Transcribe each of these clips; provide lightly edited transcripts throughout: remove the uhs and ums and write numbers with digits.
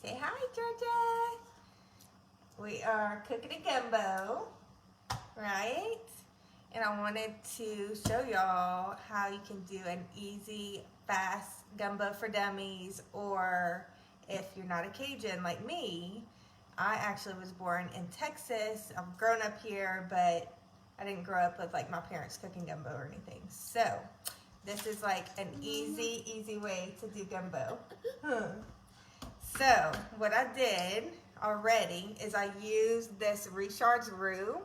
Say hi, Georgia. We are cooking a gumbo, right? And I wanted to show y'all how you can do an easy, fast gumbo for dummies, or if you're not a Cajun like me. I actually was born in Texas. I've grown up here, but I didn't grow up with like my parents cooking gumbo or anything. So this is like an easy way to do gumbo. So what I did already is I used this Richard's roux.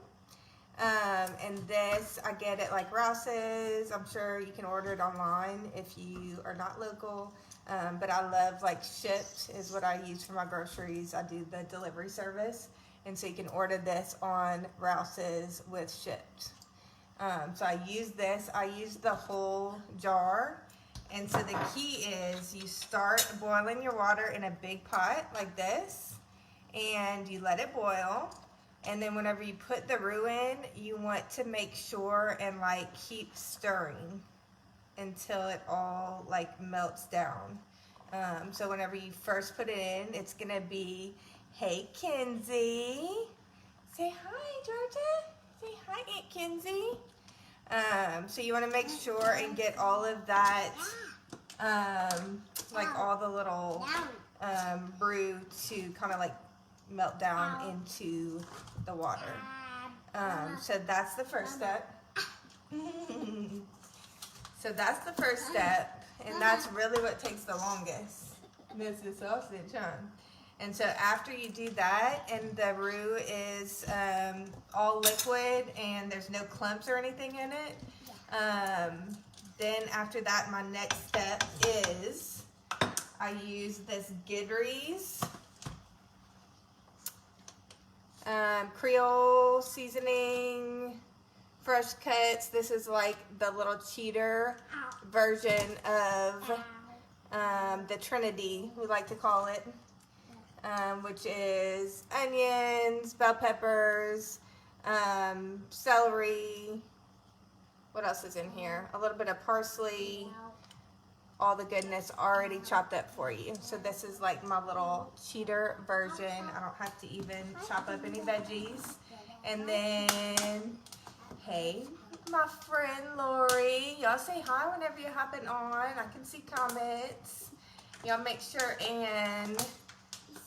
And this, I get it like Rouse's. I'm sure you can order it online if you are not local. But I love like Shipt is what I use for my groceries. I do the delivery service. And so you can order this on Rouse's with Shipt. So I use this. I use the whole jar. And so the key is you start boiling your water in a big pot like this. And you let it boil. And then whenever you put the roux in, you want to make sure and like keep stirring until it all like melts down. So whenever you first put it in, it's gonna be, hey Kenzie. Say hi, Georgia. Say hi, Aunt Kenzie. So you wanna make sure and get all of that, like all the little roux to kind of like melt down into the water. So that's the first step. So that's the first step, and that's really what takes the longest. This is sausage, huh? And so after you do that, and the roux is all liquid and there's no clumps or anything in it, then after that, my next step is I use this Gidry's Creole seasoning, fresh cuts. This is like the little cheater version of the Trinity, we like to call it, which is onions, bell peppers, celery. What else is in here? A little bit of parsley. All the goodness already chopped up for you. So this is like my little cheater version. I don't have to even chop up any veggies. And then, hey, my friend Lori. Y'all say hi whenever you're hopping on. I can see comments. Y'all make sure and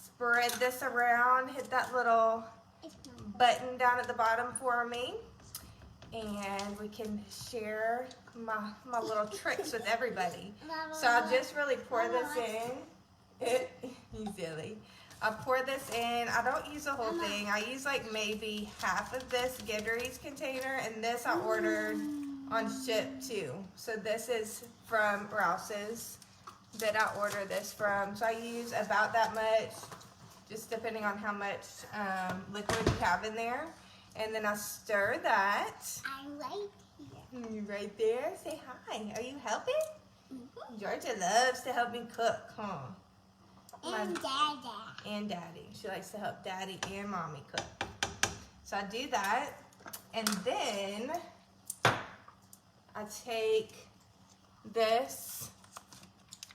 spread this around. Hit that little button down at the bottom for me. And we can share my little tricks with everybody. So I'll just really pour this in. You silly. I pour this in. I don't use the whole thing. I use like maybe half of this Gidry's container, and this I ordered on Shipt too. So this is from Rouse's that I ordered this from. So I use about that much, just depending on how much liquid you have in there. And then I stir that. I'm right here. You right there? Say hi. Are you helping? Mm-hmm. Georgia loves to help me cook, huh? And Dada. And Daddy. She likes to help Daddy and Mommy cook. So I do that. And then I take this.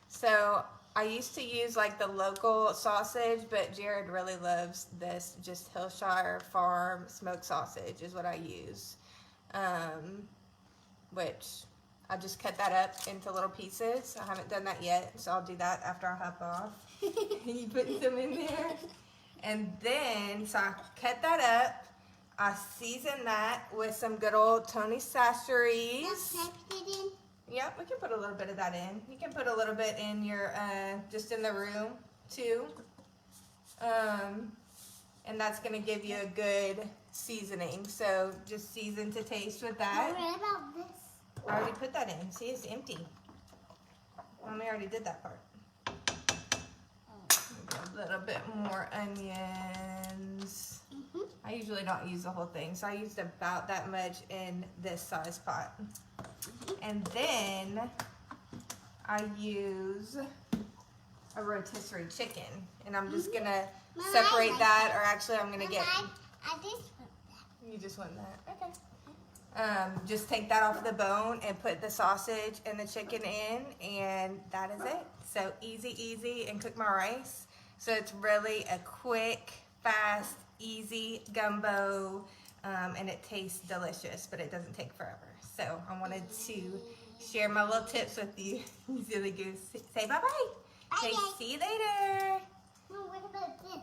So I used to use like the local sausage, but Jared really loves this, just Hillshire Farm smoked sausage is what I use. Which I just cut that up into little pieces. I haven't done that yet, so I'll do that after I hop off. You put some in there. And then, so I cut that up. I season that with some good old Tony Chachere's. Yep, we can put a little bit of that in. You can put a little bit in your, just in the roux too. And that's gonna give you a good seasoning. So just season to taste with that. What about this? I already put that in. See, it's empty. Mommy already did that part. A little bit more onions. I usually don't use the whole thing, so I used about that much in this size pot. And then I use a rotisserie chicken, and I'm just gonna separate that, or actually I'm gonna get. I just want that. You just want that? Okay. Just take that off the bone and put the sausage and the chicken in, and that is it. So easy, and cook my rice. So it's really a quick, fast, easy gumbo, and it tastes delicious, but it doesn't take forever. So I wanted to share my little tips with you. Silly goose. Say bye-bye. Bye, Say guys. see you later. No, what about this?